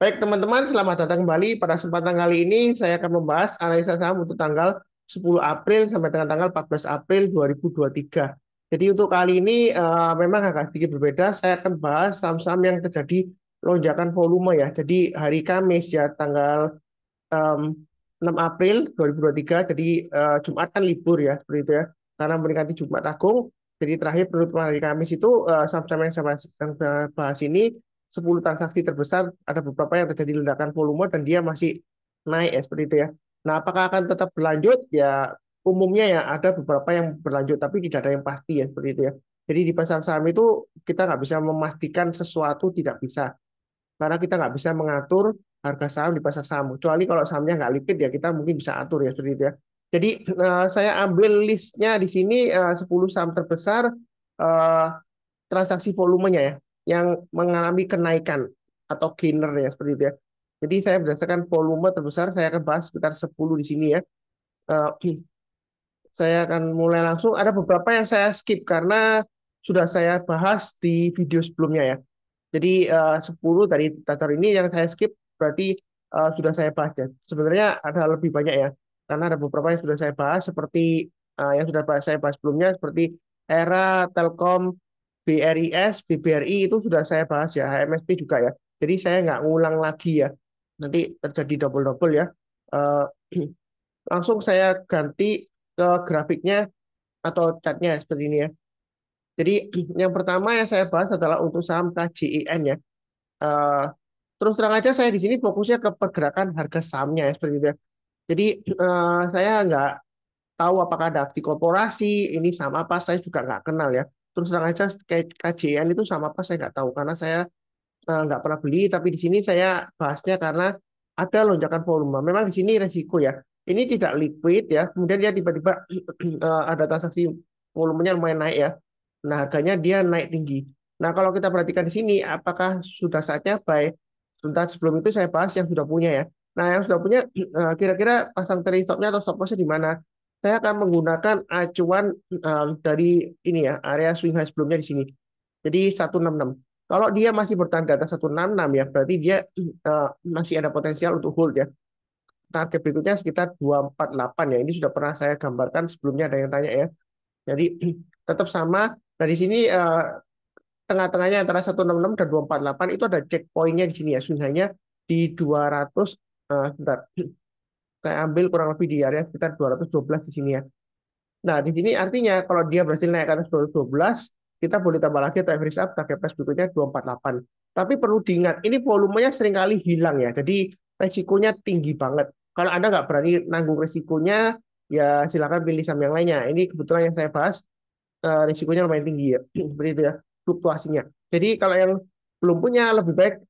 Baik teman-teman, selamat datang kembali. Pada kesempatan kali ini saya akan membahas analisa saham untuk tanggal 10 April sampai dengan tanggal 14 April 2023. Jadi untuk kali ini memang agak sedikit berbeda. Saya akan bahas saham-saham yang terjadi lonjakan volume ya. Jadi hari Kamis ya tanggal em, 6 April 2023. Jadi Jumat kan libur ya seperti itu ya. Karena mendekati Jumat Agung. Jadi terakhir penutupan hari Kamis itu saham-saham yang saya bahas ini 10 transaksi terbesar, ada beberapa yang terjadi ledakan volume dan dia masih naik ya seperti itu ya. Nah, apakah akan tetap berlanjut? Ya umumnya ya ada beberapa yang berlanjut tapi tidak ada yang pasti ya seperti itu ya. Jadi di pasar saham itu kita nggak bisa memastikan sesuatu, tidak bisa karena kita nggak bisa mengatur harga saham di pasar saham. Kecuali kalau sahamnya nggak liquid ya kita mungkin bisa atur ya seperti itu ya. Jadi saya ambil listnya di sini 10 saham terbesar eh, transaksi volumenya ya yang mengalami kenaikan atau gainer ya seperti itu ya. Jadi saya berdasarkan volume terbesar saya akan bahas sekitar 10 di sini ya. Eh, saya akan mulai langsung. Ada beberapa yang saya skip karena sudah saya bahas di video sebelumnya ya. Jadi 10 dari daftar ini yang saya skip berarti sudah saya bahas ya. Sebenarnya ada lebih banyak ya. Karena ada beberapa yang sudah saya bahas seperti yang sudah saya bahas sebelumnya seperti Era, Telkom, BRIS, BBRI itu sudah saya bahas ya. HMSP juga ya. Jadi saya nggak ngulang lagi ya. Nanti terjadi double-double ya. Eh, langsung saya ganti ke grafiknya atau chartnya seperti ini ya. Jadi yang pertama yang saya bahas adalah untuk saham KJIN ya. Eh, terus terang aja saya di sini fokusnya ke pergerakan harga sahamnya ya seperti itu ya. Jadi saya nggak tahu apakah ada aksi korporasi, ini sama apa, saya juga nggak kenal ya. Terus terang aja kayak KJN itu sama apa saya nggak tahu karena saya nggak pernah beli, tapi di sini saya bahasnya karena ada lonjakan volume. Memang di sini resiko ya. Ini tidak liquid ya, kemudian dia tiba-tiba ada transaksi volumenya lumayan naik ya. Nah, harganya dia naik tinggi. Nah, kalau kita perhatikan di sini, apakah sudah saatnya buy? Sebentar sebelum itu saya bahas yang sudah punya ya. Nah, yang sudah punya kira-kira pasang trailing stopnya atau stop lossnya di mana? Saya akan menggunakan acuan dari ini ya, area swing high sebelumnya di sini. Jadi 166. Kalau dia masih bertahan di atas 166 ya, berarti dia masih ada potensial untuk hold ya. Target berikutnya sekitar 248 ya. Ini sudah pernah saya gambarkan sebelumnya ada yang tanya ya. Jadi tetap sama. Nah, di sini tengah-tengahnya antara 166 dan 248 itu ada checkpointnya di sini ya. Swing di 200 sebentar. Saya ambil kurang lebih di area sekitar 212 di sini ya. Nah, di sini artinya kalau dia berhasil naik ke atas 212, kita boleh tambah lagi atau average up target price berikutnya 248. Tapi perlu diingat, ini volumenya seringkali hilang ya. Jadi resikonya tinggi banget. Kalau Anda nggak berani nanggung resikonya, ya silakan pilih saham yang lainnya. Ini kebetulan yang saya bahas risikonya lumayan tinggi ya. Seperti itu ya, fluktuasinya. Jadi kalau yang belum punya lebih baik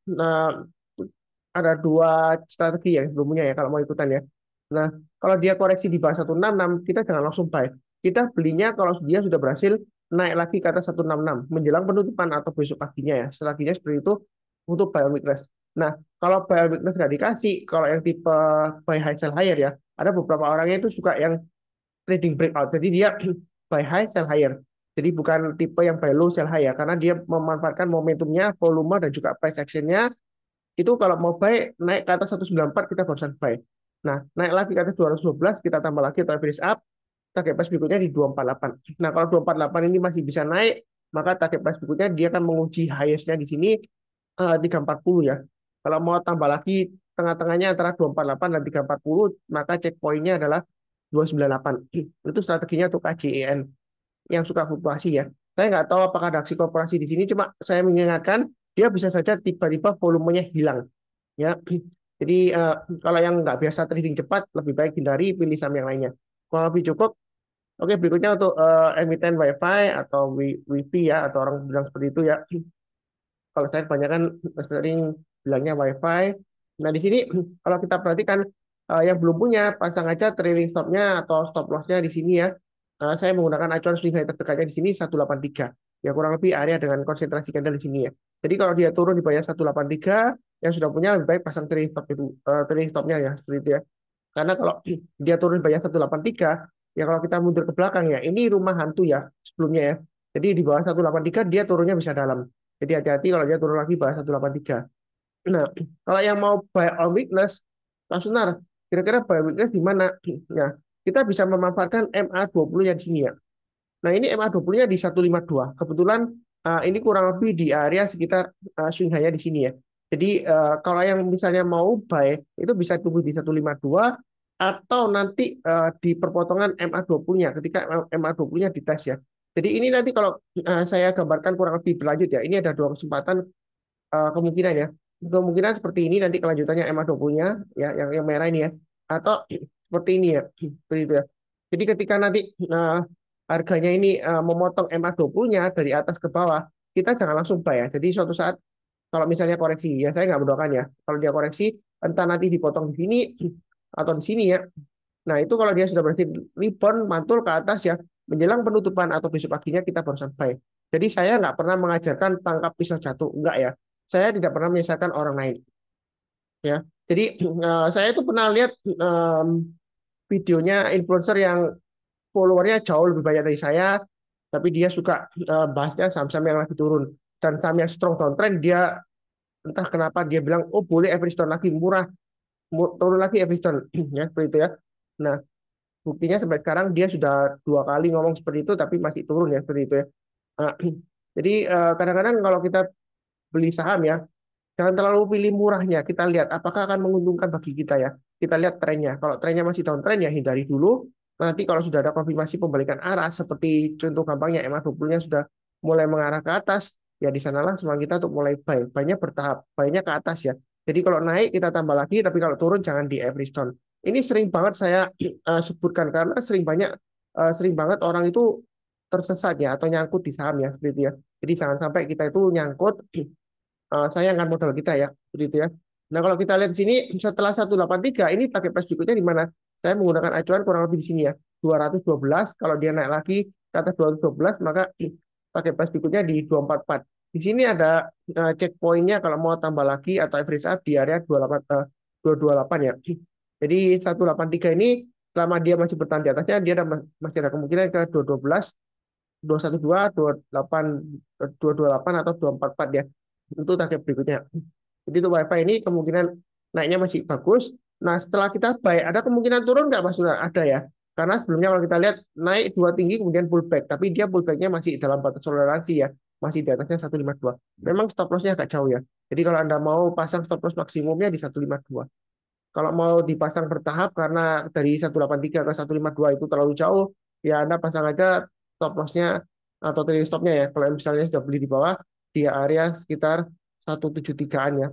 ada dua strategi yang belum punya ya kalau mau ikutan ya. Nah, kalau dia koreksi di bawah 166, kita jangan langsung buy. Kita belinya kalau dia sudah berhasil naik lagi ke atas 166 menjelang penutupan atau besok paginya ya. Strateginya seperti itu untuk buy on weakness. Nah, kalau buy on weakness nggak dikasih, kalau yang tipe buy high sell higher ya, ada beberapa orangnya itu suka yang trading breakout. Jadi dia buy high sell higher. Jadi bukan tipe yang buy low sell high ya, karena dia memanfaatkan momentumnya, volume dan juga price actionnya itu kalau mau buy naik ke atas 194 kita barusan buy. Nah, naik lagi ke atas 212 kita tambah lagi atau average up, target price berikutnya di 248. Nah, kalau 248 ini masih bisa naik, maka target price berikutnya dia akan menguji highest-nya di sini 340 ya. Kalau mau tambah lagi tengah-tengahnya antara 248 dan 340, maka checkpoint-nya adalah 298. Itu strateginya untuk KJEN yang suka fluktuasi ya. Saya nggak tahu apakah ada aksi korporasi di sini, cuma saya mengingatkan dia bisa saja tiba-tiba volumenya hilang. Ya, jadi kalau yang nggak biasa trading cepat, lebih baik hindari pilih saham yang lainnya. Kalau lebih cukup, oke berikutnya untuk emiten WiFi atau Wi-Fi ya, atau orang bilang seperti itu ya. Kalau saya kebanyakan sering bilangnya WiFi. Nah di sini kalau kita perhatikan yang belum punya, pasang aja trailing stopnya atau stop lossnya di sini ya. Saya menggunakan acuan swing high terdekatnya di sini 183. Ya kurang lebih area dengan konsentrasi candle di sini ya. Jadi kalau dia turun di bawah 183, yang sudah punya lebih baik pasang trailing stop itu, trailing stopnya ya seperti itu ya. Karena kalau dia turun di bawah 183, ya kalau kita mundur ke belakang ya, ini rumah hantu ya sebelumnya ya. Jadi di bawah 183 dia turunnya bisa dalam. Jadi hati-hati kalau dia turun lagi bawah 183. Nah, kalau yang mau buy on weakness, Pak Sunar, kira-kira buy on weakness di mana? Ya, kita bisa memanfaatkan MA20-nya di sini ya. Nah, ini MA20-nya di 152. Kebetulan ini kurang lebih di area sekitar swing high-nya di sini ya. Jadi kalau yang misalnya mau buy, itu bisa tunggu di 152 atau nanti di perpotongan MA20-nya ketika MA20-nya dites ya. Jadi ini nanti kalau saya gambarkan kurang lebih berlanjut ya. Ini ada dua kesempatan kemungkinan ya. Kemungkinan seperti ini nanti kelanjutannya MA20-nya ya yang merah ini ya. Atau seperti ini ya. Seperti itu ya. Jadi ketika nanti harganya ini memotong MA20-nya dari atas ke bawah, kita jangan langsung buy ya. Jadi suatu saat kalau misalnya koreksi, ya saya nggak mendoakan ya. Kalau dia koreksi, entah nanti dipotong di sini atau di sini ya. Nah itu kalau dia sudah berhasil rebound, mantul ke atas ya, menjelang penutupan atau besok paginya kita baru sampai. Jadi saya nggak pernah mengajarkan tangkap pisau jatuh, enggak ya. Saya tidak pernah menyesatkan orang lain ya. Jadi saya itu pernah lihat videonya influencer yang followernya jauh lebih banyak dari saya, tapi dia suka bahasnya saham-saham yang lagi turun. Dan saham yang strong downtrend, dia entah kenapa dia bilang, oh boleh Everstone lagi murah, turun lagi Everstone. Ya, seperti itu ya. Nah, buktinya sampai sekarang dia sudah dua kali ngomong seperti itu, tapi masih turun ya, seperti itu ya. Nah, jadi kadang-kadang kalau kita beli saham ya, jangan terlalu pilih murahnya. Kita lihat apakah akan menguntungkan bagi kita ya. Kita lihat trennya. Kalau trennya masih downtrend ya hindari dulu. Nanti kalau sudah ada konfirmasi pembalikan arah seperti contoh gampangnya MA20-nya sudah mulai mengarah ke atas, ya di sanalah semangat kita untuk mulai buy. Buy-nya bertahap, buy-nya ke atas ya. Jadi kalau naik kita tambah lagi, tapi kalau turun jangan di every stone. Ini sering banget saya sebutkan karena sering banget orang itu tersesat ya atau nyangkut di saham ya, gitu ya. Jadi jangan sampai kita itu nyangkut sayangkan modal kita ya, begitu ya. Nah, kalau kita lihat di sini setelah 183 ini target price berikutnya di mana? Saya menggunakan acuan kurang lebih di sini ya, 212. Kalau dia naik lagi ke atas 212 maka target price berikutnya di 244. Di sini ada checkpointnya kalau mau tambah lagi atau average up di area 28 228 ya. Jadi 183 ini selama dia masih bertahan di atasnya dia masih ada kemungkinan ke 212, 212, 28, 228 atau 244 ya. Itu target berikutnya. Jadi itu WiFi ini kemungkinan naiknya masih bagus. Nah, setelah kita buy, ada kemungkinan turun nggak Mas Sunar? Ada ya. Karena sebelumnya kalau kita lihat naik dua tinggi kemudian pullback, tapi dia pullbacknya masih dalam batas toleransi ya, masih di atasnya 152. Memang stop lossnya agak jauh ya. Jadi kalau Anda mau pasang stop loss maksimumnya di 152. Kalau mau dipasang bertahap karena dari 183 ke 152 itu terlalu jauh, ya Anda pasang aja stop loss-nya atau trailing stop-nya ya. Kalau misalnya sudah beli di bawah, di area sekitar 173-an ya.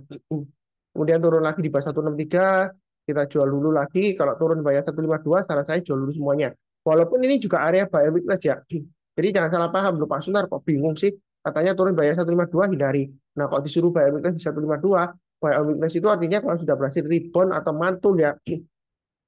Kemudian turun lagi di bawah 163, kita jual dulu lagi. Kalau turun bayar 152, saran saya jual dulu semuanya. Walaupun ini juga area buyer weakness ya. Jadi jangan salah paham, Pak Sunar kok bingung sih. Katanya turun bayar 152, hindari. Nah, kalau disuruh buyer weakness di 152, buy on weakness itu artinya kalau sudah berhasil rebound atau mantul ya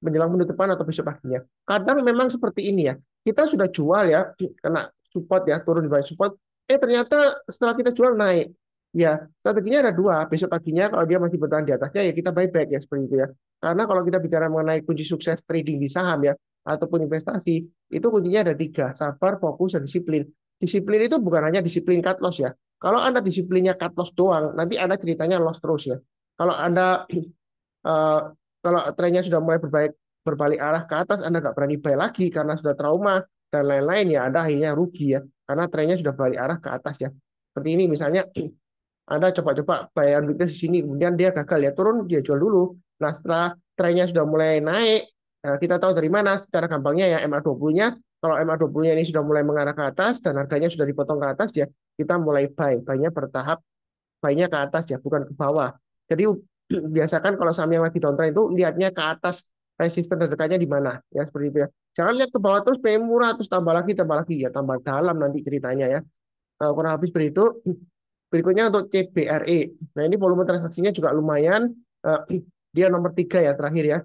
menjelang penutupan atau besok paginya. Kadang memang seperti ini ya. Kita sudah jual ya, kena support ya, turun di bawah support. Ternyata setelah kita jual naik. Ya, strateginya ada dua. Besok paginya kalau dia masih bertahan di atasnya ya kita buyback ya seperti itu ya. Karena kalau kita bicara mengenai kunci sukses trading di saham ya ataupun investasi, itu kuncinya ada tiga, sabar, fokus, dan disiplin. Disiplin itu bukan hanya disiplin cut loss ya. Kalau Anda disiplinnya cut loss doang, nanti Anda ceritanya loss terus ya. Kalau Anda eh, kalau trennya sudah mulai berbalik arah ke atas, Anda nggak berani buy lagi karena sudah trauma dan lain-lain ya, Anda akhirnya rugi ya, karena trennya sudah balik arah ke atas ya. Seperti ini misalnya, Anda coba-coba bayar duitnya di sini, kemudian dia gagal ya, turun, dia jual dulu. Nah, setelah trennya sudah mulai naik, kita tahu dari mana, secara gampangnya ya MA20-nya, kalau MA20-nya ini sudah mulai mengarah ke atas dan harganya sudah dipotong ke atas ya, kita mulai buy-nya bertahap, buy-nya ke atas ya, bukan ke bawah. Jadi biasakan kalau saham yang lagi downtrend itu lihatnya ke atas resisten terdekatnya di mana ya seperti itu ya. Jangan lihat ke bawah terus PM murah terus tambah lagi ya tambah dalam nanti ceritanya ya. Kurang habis seperti itu. Berikutnya untuk CBRE. Nah ini volume transaksinya juga lumayan. Dia nomor 3 ya terakhir ya.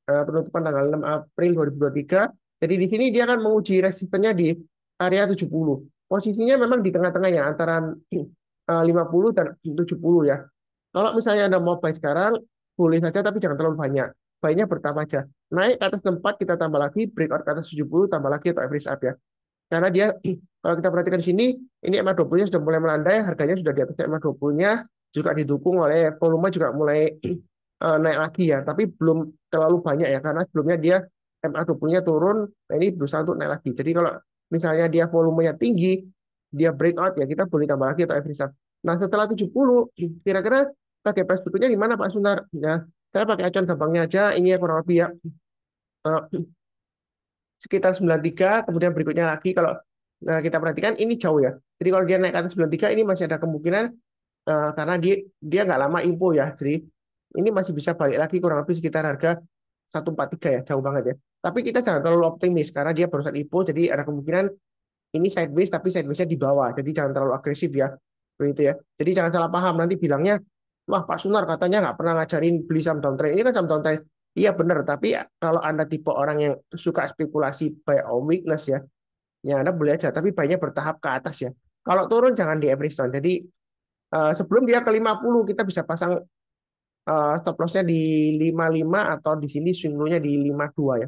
Penutupan tanggal 6 April 2023. Jadi di sini dia akan menguji resistennya di area 70. Posisinya memang di tengah-tengah ya antara 50 dan 70 ya. Kalau misalnya Anda mau buy sekarang, boleh saja tapi jangan terlalu banyak. Buy-nya bertambah aja. Naik ke atas tempat kita tambah lagi, breakout ke atas 70 tambah lagi atau average up ya. Karena dia kalau kita perhatikan di sini, ini MA20-nya sudah mulai melandai, harganya sudah di atas MA20-nya, juga didukung oleh volume juga mulai naik lagi ya, tapi belum terlalu banyak ya karena sebelumnya dia MA20-nya turun, nah ini berusaha untuk naik lagi. Jadi kalau misalnya dia volumenya tinggi, dia breakout ya kita boleh tambah lagi atau every shot. Nah setelah 70, kira-kira target price berikutnya di mana Pak Suntar? Ya, saya pakai acuan gampangnya aja, ini ya kurang lebih ya sekitar 93, kemudian berikutnya lagi kalau kita perhatikan ini jauh ya. Jadi kalau dia naik ke atas 93 ini masih ada kemungkinan karena dia dia nggak lama info ya. Jadi ini masih bisa balik lagi kurang lebih sekitar harga 143 ya, jauh banget ya. Tapi kita jangan terlalu optimis karena dia barusan info jadi ada kemungkinan ini sideways tapi sidewaysnya di bawah. Jadi jangan terlalu agresif ya. Begitu ya. Jadi jangan salah paham nanti bilangnya wah Pak Sunar katanya nggak pernah ngajarin beli saham downtrend. Ini kan saham downtrend. Iya benar, tapi kalau Anda tipe orang yang suka spekulasi buy on weakness ya, ya Anda boleh aja, tapi buy-nya bertahap ke atas ya. Kalau turun jangan di every stone. Jadi sebelum dia ke 50 kita bisa pasang stop loss-nya di 55 atau di sini swing low-nya di 52 ya.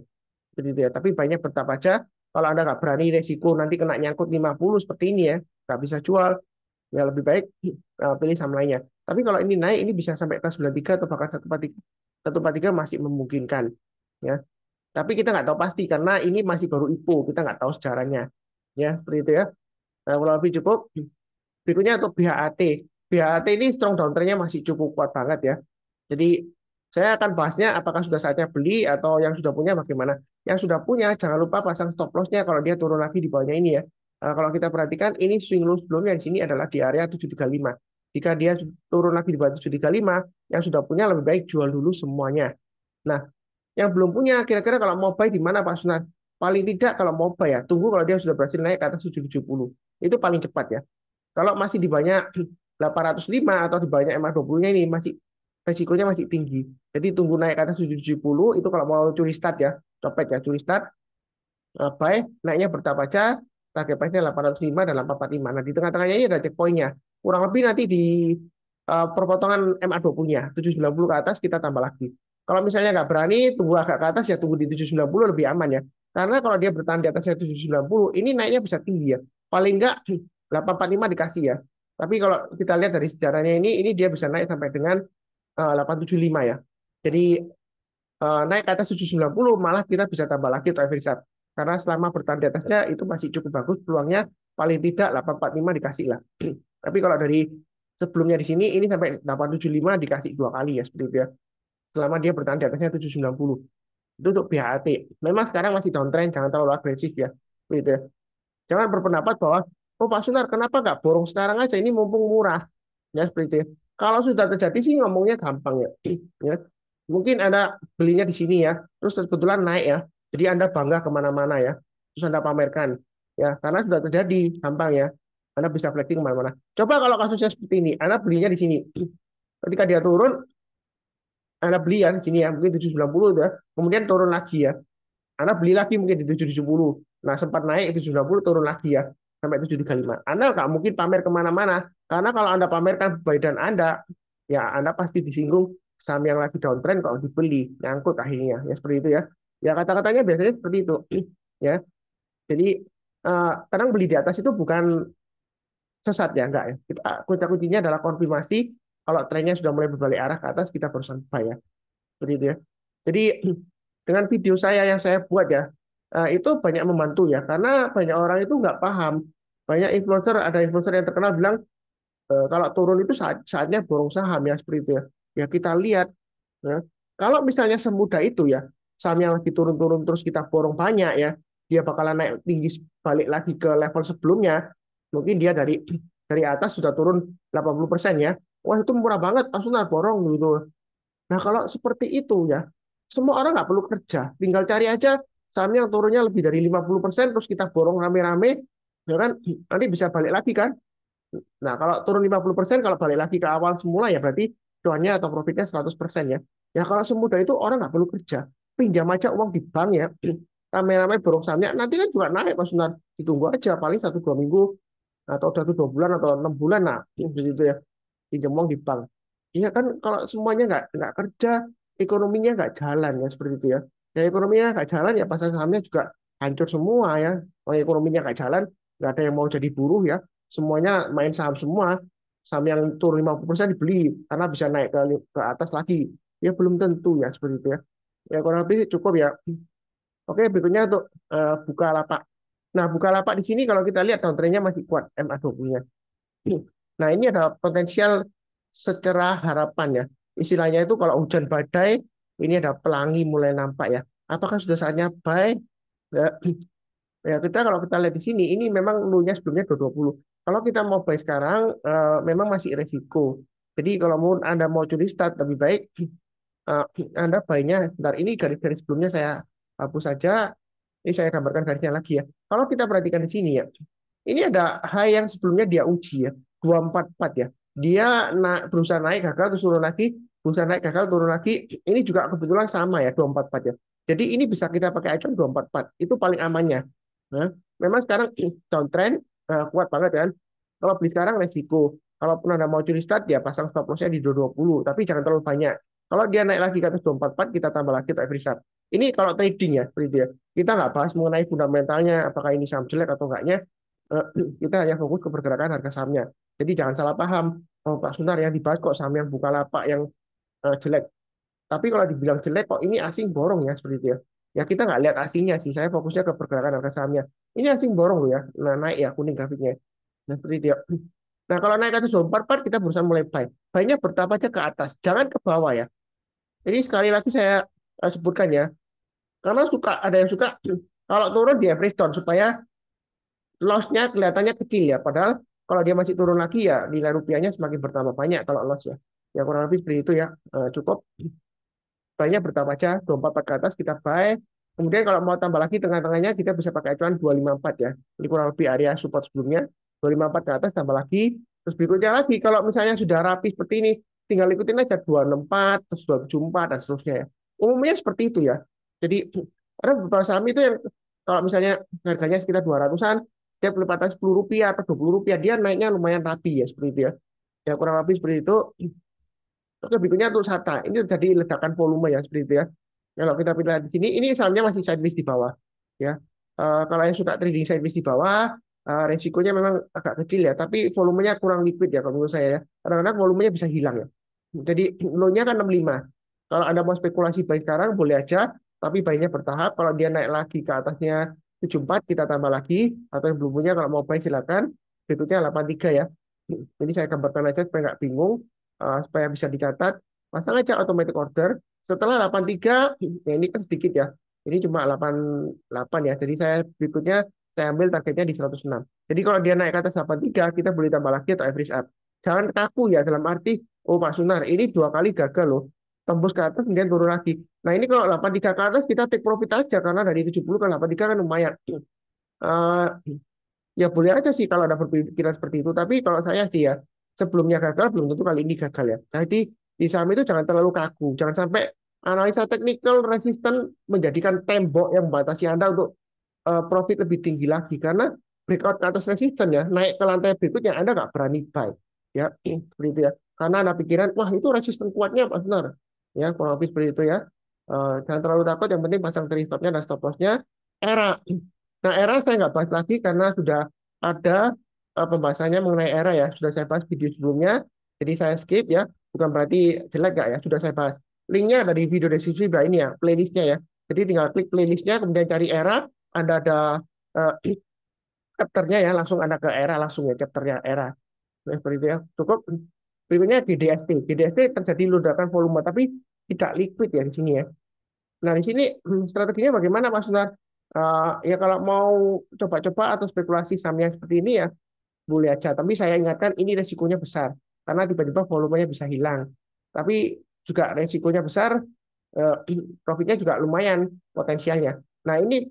Jadi itu ya. Tapi banyak tetap aja kalau Anda nggak berani resiko nanti kena nyangkut 50 seperti ini ya, nggak bisa jual, ya lebih baik pilih saham lainnya. Tapi kalau ini naik, ini bisa sampai ke 93 atau bahkan 143 masih memungkinkan. Ya. Tapi kita nggak tahu pasti karena ini masih baru IPO, kita nggak tahu sejarahnya. Ya, seperti itu ya. Nah, kalau lebih cukup, berikutnya untuk BHAT. BHAT ini strong downtrend-nya masih cukup kuat banget ya. Jadi saya akan bahasnya apakah sudah saatnya beli atau yang sudah punya bagaimana. Yang sudah punya jangan lupa pasang stop loss-nya kalau dia turun lagi di bawahnya ini ya. Kalau kita perhatikan ini swing low sebelumnya di sini adalah di area 735. Jika dia turun lagi di bawah 735, yang sudah punya lebih baik jual dulu semuanya. Nah, yang belum punya kira-kira kalau mau buy di mana Pak Sunar? Paling tidak kalau mau buy ya, tunggu kalau dia sudah berhasil naik ke atas 770. Itu paling cepat ya. Kalau masih di banyak 805 atau di banyak MA20-nya ini masih resikonya masih tinggi. Jadi tunggu naik ke atas 770 itu kalau mau curi start ya, copet ya, curi start, buy, naiknya bertahap aja, target price-nya 805 dan 845. Nah, di tengah-tengahnya ini ada checkpoint-nya. Kurang lebih nanti di perpotongan MA20-nya, 790 ke atas kita tambah lagi. Kalau misalnya nggak berani, tunggu agak ke atas ya tunggu di 790 lebih aman ya. Karena kalau dia bertahan di atasnya 790, ini naiknya bisa tinggi ya. Paling nggak 845 dikasih ya. Tapi kalau kita lihat dari sejarahnya ini dia bisa naik sampai dengan 875 ya. Jadi naik ke atas 790 malah kita bisa tambah lagi untuk average shot. Karena selama bertahan di atasnya itu masih cukup bagus peluangnya paling tidak 845 dikasih lah. Tapi kalau dari sebelumnya di sini ini sampai 875 dikasih dua kali ya seperti itu ya. Selama dia bertahan di atasnya 790. Itu untuk BHAT. Memang sekarang masih downtrend, jangan terlalu agresif ya. Gitu ya. Jangan berpendapat bahwa oh Pak Sunar kenapa nggak borong sekarang aja ini mumpung murah. Ya seperti itu ya. Kalau sudah terjadi sih ngomongnya gampang ya. Ya. Mungkin Anda belinya di sini ya, terus kebetulan naik ya. Jadi Anda bangga kemana-mana ya. Terus Anda pamerkan. Ya, karena sudah terjadi, gampang ya. Anda bisa flexing kemana-mana. Coba kalau kasusnya seperti ini, Anda belinya di sini. Ketika dia turun, Anda beli ya di sini ya, mungkin 790 ya. Kemudian turun lagi ya. Anda beli lagi mungkin di 770. Nah, sempat naik 790 turun lagi ya sampai 735. Anda nggak mungkin pamer kemana-mana karena kalau Anda pamerkan dan Anda, ya Anda pasti disinggung saham yang lagi downtrend kalau dibeli nyangkut akhirnya ya seperti itu ya. Ya kata-katanya biasanya seperti itu ya. Jadi kadang beli di atas itu bukan sesat ya enggak ya. Kita kunci kuncinya adalah konfirmasi kalau trennya sudah mulai berbalik arah ke atas kita baru sampai ya. Seperti itu ya. Jadi dengan video saya yang saya buat ya, itu banyak membantu ya, karena banyak orang itu nggak paham. Banyak influencer, ada influencer yang terkenal bilang, kalau turun itu saatnya borong saham ya, seperti itu ya. Ya kita lihat, ya. Kalau misalnya semudah itu ya, saham yang lagi turun-turun terus kita borong banyak ya, dia bakalan naik tinggi balik lagi ke level sebelumnya. Mungkin dia dari atas sudah turun 80% ya. Wah itu murah banget, langsung borong gitu. Nah, kalau seperti itu ya, semua orang nggak perlu kerja. Tinggal cari aja saham yang turunnya lebih dari 50%, terus kita borong rame-rame, ya kan, nanti bisa balik lagi kan. Nah, kalau turun 50%, kalau balik lagi ke awal semula, ya berarti cuannya atau profitnya 100% ya. Ya, kalau semudah itu orang nggak perlu kerja. Pinjam aja uang di bank ya, rame-rame borong sahamnya, nanti kan juga naik, Mas Sunar. Ditunggu aja, paling 1-2 minggu, atau 1-2 bulan, atau 6 bulan, nah, begitu ya. Pinjam uang di bank. Iya kan kalau semuanya nggak kerja, ekonominya nggak jalan ya seperti itu ya. Ya ekonominya nggak jalan ya pasar sahamnya juga hancur semua ya. Kalau ekonominya nggak jalan, nggak ada yang mau jadi buruh ya. Semuanya main saham semua. saham yang turun 50% dibeli karena bisa naik ke atas lagi. Ya belum tentu ya seperti itu ya. Ya kurang lebih cukup ya. Oke, berikutnya untuk Bukalapak. Nah, Bukalapak di sini kalau kita lihat downtrendnya masih kuat MA20-nya. Nah, ini ada potensial secara harapan ya. Istilahnya itu kalau hujan badai, ini ada pelangi mulai nampak ya. Apakah sudah saatnya buy? Ya, ya, kita kalau kita lihat di sini, ini memang dulunya sebelumnya 220. Kalau kita mau buy sekarang, memang masih resiko. Jadi kalau mau Anda mau curi start lebih baik eh, Anda buy-nya sebentar. Ini garis-garis sebelumnya saya hapus saja. Ini saya gambarkan garisnya lagi ya. Kalau kita perhatikan di sini ya, ini ada high yang sebelumnya dia uji ya, 244 ya. Dia berusaha naik gagal terus turun lagi, berusaha naik gagal turun lagi. Ini juga kebetulan sama ya 244 ya. Jadi ini bisa kita pakai acuan 244. Itu paling amannya. Nah, memang sekarang downtrend kuat banget kan. Kalau beli sekarang resiko. Kalaupun Anda mau curi start ya pasang stop loss-nya di 220, tapi jangan terlalu banyak. Kalau dia naik lagi ke atas 244, kita tambah lagi untuk every start. Ini kalau trading ya, seperti itu ya. Kita nggak bahas mengenai fundamentalnya, apakah ini saham jelek atau enggaknya, eh, kita hanya fokus ke pergerakan harga sahamnya. Jadi jangan salah paham, oh, Pak Sunar yang dibahas kok saham yang Bukalapak yang jelek. Tapi kalau dibilang jelek kok ini asing borong ya seperti itu ya. Ya kita nggak lihat asingnya sih, saya fokusnya ke pergerakan harga sahamnya. Ini asing borong loh ya, nah, naik ya kuning grafiknya. Nah seperti itu ya. Nah kalau naik ke atas 24 kita berusaha mulai buy. Buy-nya bertahap aja ke atas, jangan ke bawah ya. Jadi sekali lagi saya sebutkan ya, karena suka ada yang suka kalau turun di average down supaya loss-nya kelihatannya kecil ya. Padahal kalau dia masih turun lagi ya nilai rupiahnya semakin bertambah banyak kalau loss ya. Ya kurang lebih seperti itu ya. Cukup buy-nya bertambah aja 24 ke atas kita buy. Kemudian kalau mau tambah lagi tengah-tengahnya kita bisa pakai acuan 254 ya. Ini kurang lebih area support sebelumnya. 254 ke atas tambah lagi. Terus berikutnya lagi kalau misalnya sudah rapi seperti ini tinggal ikutin aja 264 terus 274 dan seterusnya ya. Umumnya seperti itu ya. Jadi ada beberapa saham itu yang kalau misalnya harganya sekitar 200-an, setiap pelipatan Rp10 atau Rp20, dia naiknya lumayan rapi ya seperti itu ya. Ya kurang lebih seperti itu. Oke, berikutnya untuk SATA. Ini terjadi ledakan volume ya seperti itu ya. Kalau kita lihat di sini, ini sahamnya masih sideways di bawah. Ya, kalau yang suka trading sideways di bawah, resikonya memang agak kecil ya. Tapi volumenya kurang liquid ya kalau menurut saya ya. Kadang-kadang volumenya bisa hilang ya. Jadi low-nya kan 65. Kalau Anda mau spekulasi buy sekarang boleh aja, tapi buy-nya bertahap. Kalau dia naik lagi ke atasnya 74, kita tambah lagi. Atau yang belum punya kalau mau buy silakan. Berikutnya 83 ya. Ini saya gambarkan aja supaya nggak bingung, supaya bisa dicatat. Pasang aja automatic order. Setelah 83, ya ini kan sedikit ya. Ini cuma 88 ya. Jadi saya berikutnya saya ambil targetnya di 106. Jadi kalau dia naik ke atas 83, kita boleh tambah lagi atau average up. Jangan kaku ya dalam arti, oh Pak Sunar, ini 2 kali gagal loh. Tembus ke atas kemudian turun lagi. Nah ini kalau 83 ke atas kita take profit aja karena dari 70 ke 83 kan lumayan. Eh, Ya boleh aja sih kalau ada berpikiran seperti itu. Tapi kalau saya sih ya, sebelumnya gagal belum tentu kali ini gagal ya. Jadi di saham itu jangan terlalu kaku. Jangan sampai analisa teknikal resisten menjadikan tembok yang membatasi Anda untuk profit lebih tinggi lagi. Karena breakout ke atas resisten ya, naik ke lantai berikutnya Anda nggak berani buy. Ya, seperti itu ya. Karena Anda pikiran, wah itu resisten kuatnya Pak Benar. Ya, kurang lebih seperti itu ya. Jangan terlalu takut, yang penting pasang trade stop-nya dan stop loss-nya. Era. Nah, era saya nggak bahas lagi karena sudah ada pembahasannya mengenai era ya. Sudah saya bahas video sebelumnya, jadi saya skip ya. Bukan berarti jelek nggak ya, sudah saya bahas. Linknya ada di video deskripsi bah ini ya, playlistnya ya. Jadi tinggal klik playlistnya, kemudian cari era, Anda ada chapternya ya, langsung Anda ke era, langsung ya chapternya era. Nah, seperti itu ya, cukup. Berikutnya GDST. GDST terjadi ledakan volume, tapi tidak liquid ya di sini ya. Nah, di sini strateginya bagaimana Mas Sunar? Ya kalau mau coba-coba atau spekulasi saham yang seperti ini ya boleh aja. Tapi saya ingatkan ini resikonya besar karena tiba-tiba volumenya bisa hilang. Tapi juga resikonya besar, eh, profitnya juga lumayan potensialnya. Nah ini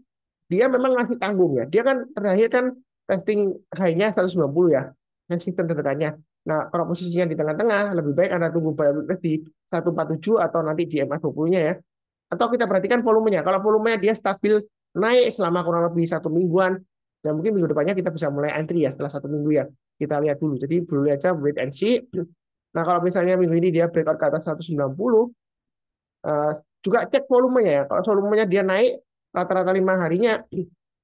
dia memang masih tanggung ya. Dia kan terakhir kan testing high-nya 190 ya, yang sistem terdekatnya. Nah kalau posisinya di tengah-tengah, lebih baik Anda tunggu buy weakness di 147 atau nanti di MA20-nya ya. Atau kita perhatikan volumenya. Kalau volumenya dia stabil naik selama kurang lebih 1 mingguan, dan mungkin minggu depannya kita bisa mulai entry ya setelah 1 minggu ya. Kita lihat dulu. Jadi boleh aja wait and see. Nah kalau misalnya minggu ini dia breakout ke atas 190, eh, juga cek volumenya ya. Kalau volumenya dia naik rata-rata 5 harinya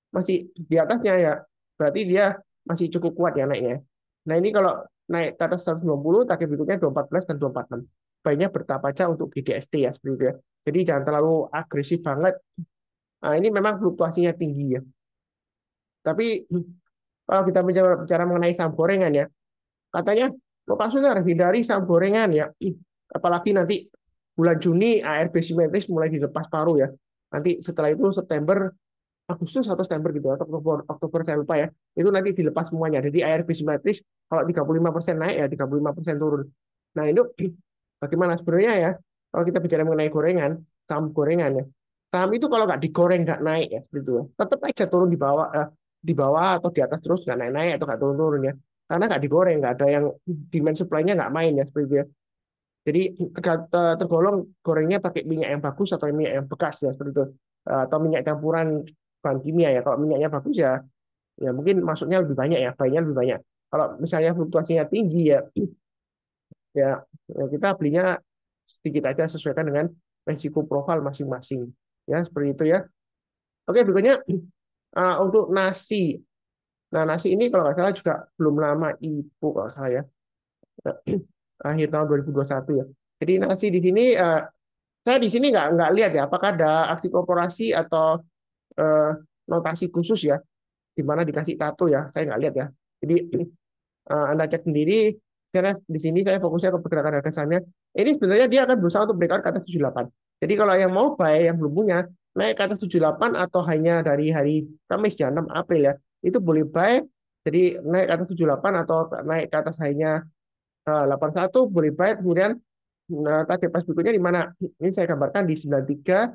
masih di atasnya ya, berarti dia masih cukup kuat ya naiknya. Nah ini kalau naik ke atas 190, target berikutnya 214 dan 246. Baiknya bertahap aja untuk GDST ya seperti itu ya. Jadi jangan terlalu agresif banget. Nah, ini memang fluktuasinya tinggi ya. Tapi kalau kita bicara mengenai saham gorengan ya, katanya Pak Sunar hindari saham gorengan ya. Apalagi nanti bulan Juni ARB simetris mulai dilepas paruh ya. Nanti setelah itu September, Agustus atau September gitu atau Oktober saya lupa ya. Itu nanti dilepas semuanya. Jadi ARB simetris kalau 35% naik ya 35% turun. Nah, itu bagaimana sebenarnya ya? Kalau kita bicara mengenai gorengan, saham gorengan ya. Saham itu kalau nggak digoreng nggak naik ya seperti itu. Tetap aja turun di bawah atau di atas terus nggak naik-naik atau nggak turun-turun ya. Karena nggak digoreng, nggak ada yang demand supply-nya nggak main ya seperti itu ya. Jadi tergolong gorengnya pakai minyak yang bagus atau minyak yang bekas ya seperti itu. Atau minyak campuran bahan kimia ya. Kalau minyaknya bagus ya, ya mungkin masuknya lebih banyak ya, bayinya lebih banyak. Kalau misalnya fluktuasinya tinggi ya, ya, ya kita belinya sedikit aja sesuaikan dengan resiko profil masing-masing. Ya seperti itu ya. Oke berikutnya untuk nasi. Nah nasi ini kalau nggak salah juga belum lama IPO kalau nggak salah ya. Akhir tahun 2021 ya. Jadi nasi di sini saya di sini nggak lihat ya apakah ada aksi korporasi atau eh, notasi khusus ya di mana dikasih tato ya. Saya nggak lihat ya. Jadi Anda cek sendiri. Karena di sini saya fokusnya ke pergerakan harga sahamnya. Ini sebenarnya dia akan berusaha untuk breakout ke atas 78. Jadi kalau yang mau buy, yang belum punya, naik ke atas 78 atau hanya dari hari Kamis ya 6 April ya, itu boleh buy. Jadi naik ke atas 78 atau naik ke atas hanya 81 boleh buy. Kemudian target pas berikutnya di mana? Ini saya gambarkan di 93.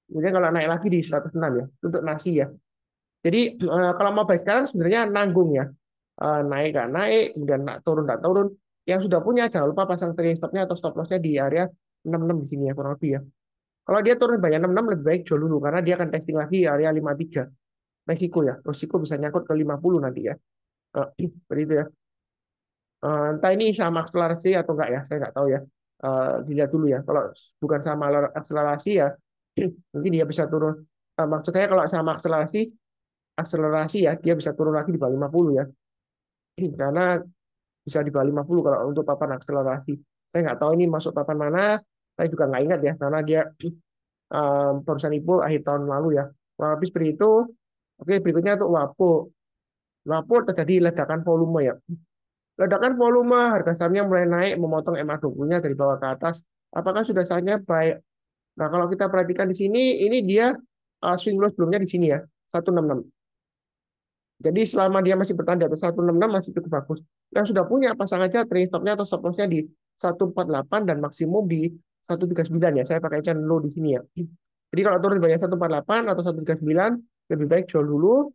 Kemudian kalau naik lagi di 106 ya, untuk nasi ya. Jadi kalau mau buy sekarang sebenarnya nanggung ya. Naik nggak naik, kemudian turun nggak turun. Yang sudah punya jangan lupa pasang trailing stopnya atau stop lossnya di area 66 di sini ya kurang lebih ya. Kalau dia turun banyak 66 lebih baik jual dulu karena dia akan testing lagi area 53. Resiko ya, resiko bisa nyangkut ke 50 nanti ya. Seperti itu ya. Entah ini sama akselerasi atau enggak ya, saya nggak tahu ya. Dilihat dulu ya. Kalau bukan sama akselerasi ya, mungkin dia bisa turun. Maksud saya kalau sama akselerasi ya, dia bisa turun lagi di bawah 50 ya. Karena bisa di bawah 50 kalau untuk papan akselerasi. Saya nggak tahu ini masuk papan mana, saya juga nggak ingat ya, karena dia barusan IPO akhir tahun lalu ya. Kurang lebih seperti itu. Oke, berikutnya untuk WAPO. WAPO terjadi ledakan volume ya. Ledakan volume, harga sahamnya mulai naik, memotong MA20-nya dari bawah ke atas. Apakah sudah saatnya buy? Nah, kalau kita perhatikan di sini, ini dia swing low sebelumnya di sini ya, 166. Jadi selama dia masih bertahan di atas 166 masih cukup bagus. Yang sudah punya pasang aja trailing stopnya atau stop lossnya di 148 dan maksimum di 139 ya. Saya pakai channel low di sini ya. Jadi kalau turun di banyak 148 atau 139 lebih baik jual dulu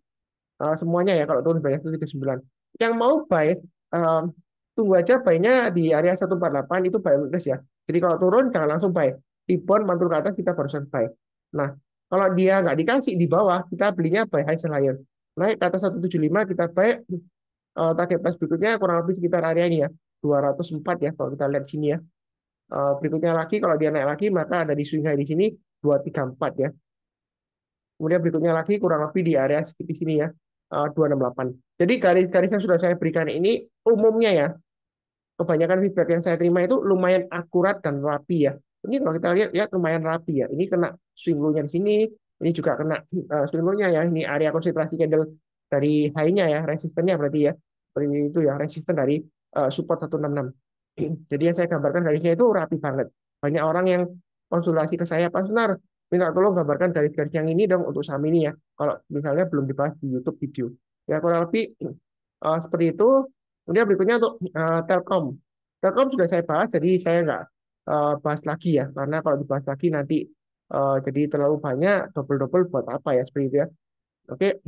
semuanya ya kalau turun di banyak 139. Yang mau buy tunggu aja buy-nya di area 148 itu buy weakness ya. Jadi kalau turun jangan langsung buy. Rebound mantul ke atas kita barusan buy. Nah, kalau dia nggak dikasih di bawah, kita belinya buy high sell naik ke atas 175 kita buy target price berikutnya kurang lebih sekitar area ini ya 204 ya kalau kita lihat sini ya. Berikutnya lagi kalau dia naik lagi maka ada di swing high di sini 234 ya. Kemudian berikutnya lagi kurang lebih di area di sini ya 268. Jadi garis-garis yang sudah saya berikan ini umumnya ya kebanyakan feedback yang saya terima itu lumayan akurat dan rapi ya. Ini kalau kita lihat ya lumayan rapi ya. Ini kena swing low-nya di sini, ini juga kena swing low-nya ya. Ini area konsentrasi candle dari high-nya ya, resistennya berarti ya. Seperti itu ya, resisten dari support 166. Jadi yang saya gambarkan garisnya itu rapi banget. Banyak orang yang konsultasi ke saya, Pak Sunar, minta tolong gambarkan garis-garis yang ini dong untuk saham ini ya. Kalau misalnya belum dibahas di YouTube video. Ya kurang lebih seperti itu. Kemudian berikutnya untuk Telkom. Telkom sudah saya bahas, jadi saya nggak bahas lagi ya. Karena kalau dibahas lagi nanti jadi terlalu banyak, double-double buat apa ya, seperti itu ya. Oke,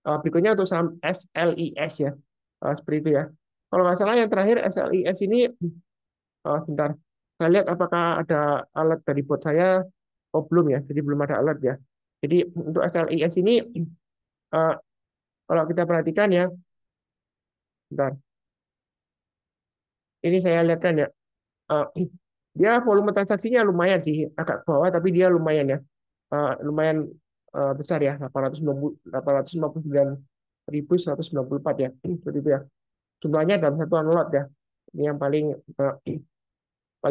berikutnya untuk saham SLIS ya. Seperti itu ya. Kalau nggak salah yang terakhir SLIS ini, bentar. Saya lihat apakah ada alert dari bot saya. Oh, belum ya. Jadi belum ada alert ya. Jadi untuk SLIS ini, eh, kalau kita perhatikan ya, bentar. Ini saya lihatkan ya. Eh, dia volume transaksinya lumayan sih, agak ke bawah, tapi dia lumayan ya. Lumayan besar ya, 859.194 ya. Seperti itu ya. Jumlahnya dalam satuan lot ya. Ini yang paling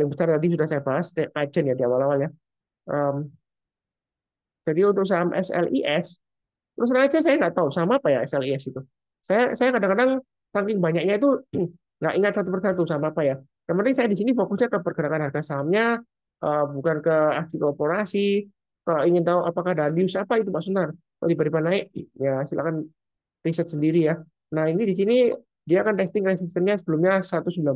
besar tadi sudah saya bahas Kaizen ya di awal-awal ya. Em, jadi untuk saham SLIS, terus terang aja saya nggak tahu sama apa ya SLIS itu. Saya kadang-kadang saking banyaknya itu nggak ingat satu persatu sama apa ya. Yang penting saya di sini fokusnya ke pergerakan harga sahamnya, bukan ke aksi korporasi. Kalau ingin tahu apakah ada news apa itu Pak Sunar, kalau tiba-tiba naik, ya silakan riset sendiri ya. Nah ini di sini dia akan testing resistennya sebelumnya 190.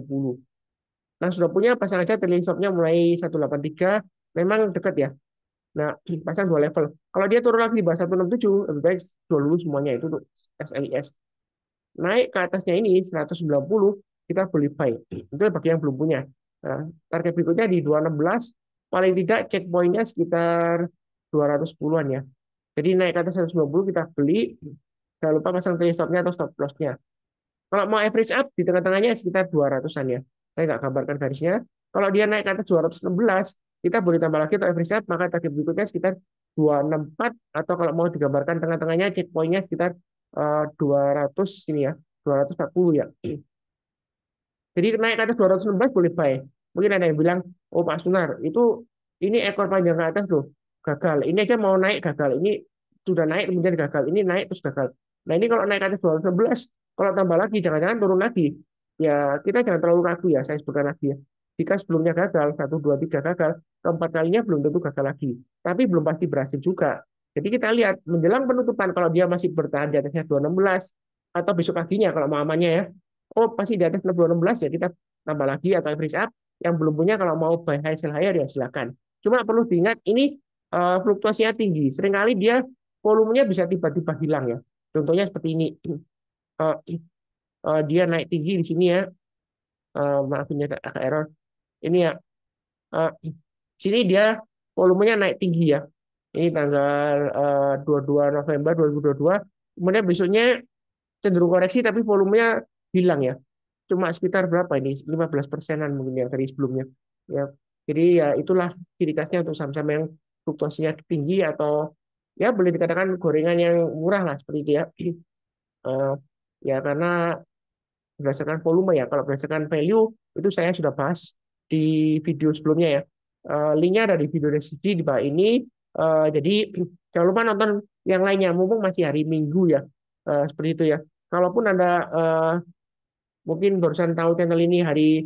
Nah sudah punya pasang aja trailing stopnya mulai 183, memang dekat ya. Nah, pasang dua level. Kalau dia turun lagi di bawah 167, lebih baik jual dulu semuanya itu untuk SLIS. Naik ke atasnya ini 190, kita beli buy. Itu bagi yang belum punya. Nah, target berikutnya di 216, paling tidak checkpointnya sekitar 210-an ya. Jadi naik ke atas 190 kita beli, jangan lupa pasang trailing stopnya atau stop loss-nya. Kalau mau average up di tengah-tengahnya sekitar 200-an ya. Saya nggak gambarkan garisnya. Kalau dia naik ke atas 216, kita boleh tambah lagi untuk average up, maka target berikutnya sekitar 264, atau kalau mau digambarkan tengah-tengahnya checkpointnya sekitar 200 ini ya, 240 ya. Jadi naik ke atas 216 boleh buy. Mungkin ada yang bilang, oh Pak Sunar, itu ini ekor panjang ke atas loh, gagal. Ini aja mau naik gagal. Ini sudah naik kemudian gagal. Ini naik terus gagal. Nah ini kalau naik ke atas 211, kalau tambah lagi jangan-jangan turun lagi. Ya kita jangan terlalu ragu ya, saya sebutkan lagi ya. Jika sebelumnya gagal, satu, dua, tiga gagal, keempat kalinya belum tentu gagal lagi. Tapi belum pasti berhasil juga. Jadi kita lihat menjelang penutupan kalau dia masih bertahan di atasnya 216 atau besok paginya kalau mau amannya ya, oh pasti di atas 216 ya kita tambah lagi atau average up. Yang belum punya kalau mau buy high sell higher ya silakan. Cuma perlu diingat ini fluktuasinya tinggi. Seringkali dia volumenya bisa tiba-tiba hilang ya. Contohnya seperti ini. Eh, dia naik tinggi di sini ya. Maaf ini agak error. Ini ya. eh, sini dia volumenya naik tinggi ya. Ini tanggal 22 November 2022. Kemudian besoknya cenderung koreksi tapi volumenya hilang ya. Cuma sekitar berapa ini? 15%-an mungkin yang dari sebelumnya. Ya. Jadi ya itulah ciri khasnya untuk saham-saham yang fluktuasinya tinggi atau ya boleh dikatakan gorengan yang murah lah seperti itu ya. Eh, ya karena berdasarkan volume ya. Kalau berdasarkan value itu saya sudah bahas di video sebelumnya ya. Linknya ada di video deskripsi di bawah ini. Jadi jangan lupa nonton yang lainnya. Mumpung masih hari Minggu ya. Seperti itu ya. Kalaupun Anda mungkin barusan tahu channel ini hari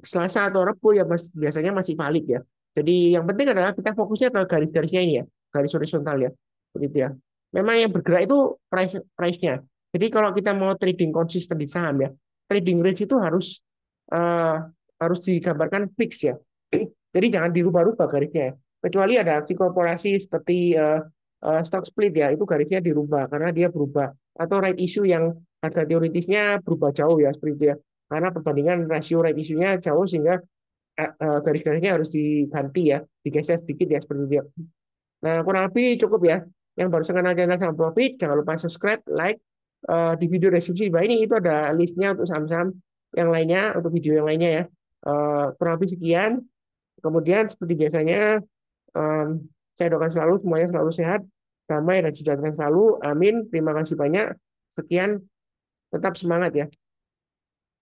Selasa atau Rabu ya biasanya masih valid ya. Jadi yang penting adalah kita fokusnya ke garis-garisnya ini ya, garis horizontal ya. Begitu ya. Memang yang bergerak itu price-nya. Jadi kalau kita mau trading konsisten di saham ya, trading range itu eh, harus digambarkan fix ya. Jadi jangan dirubah-rubah garisnya ya. Kecuali ada aksi korporasi seperti stock split ya, itu garisnya dirubah karena dia berubah. Atau right issue yang harga teoritisnya berubah jauh ya, seperti itu ya karena perbandingan rasio right issue-nya jauh sehingga garis-garisnya harus diganti ya, digeser sedikit ya seperti itu. Nah, kurang lebih cukup ya. Yang baru kenal channel Saham Profit, jangan lupa subscribe, like di video deskripsi di bawah ini itu ada listnya untuk saham-saham yang lainnya, untuk video yang lainnya ya. Kurang lebih sekian. Kemudian seperti biasanya, em, saya doakan selalu semuanya selalu sehat, damai dan sejahtera selalu. Amin. Terima kasih banyak. Sekian, tetap semangat ya.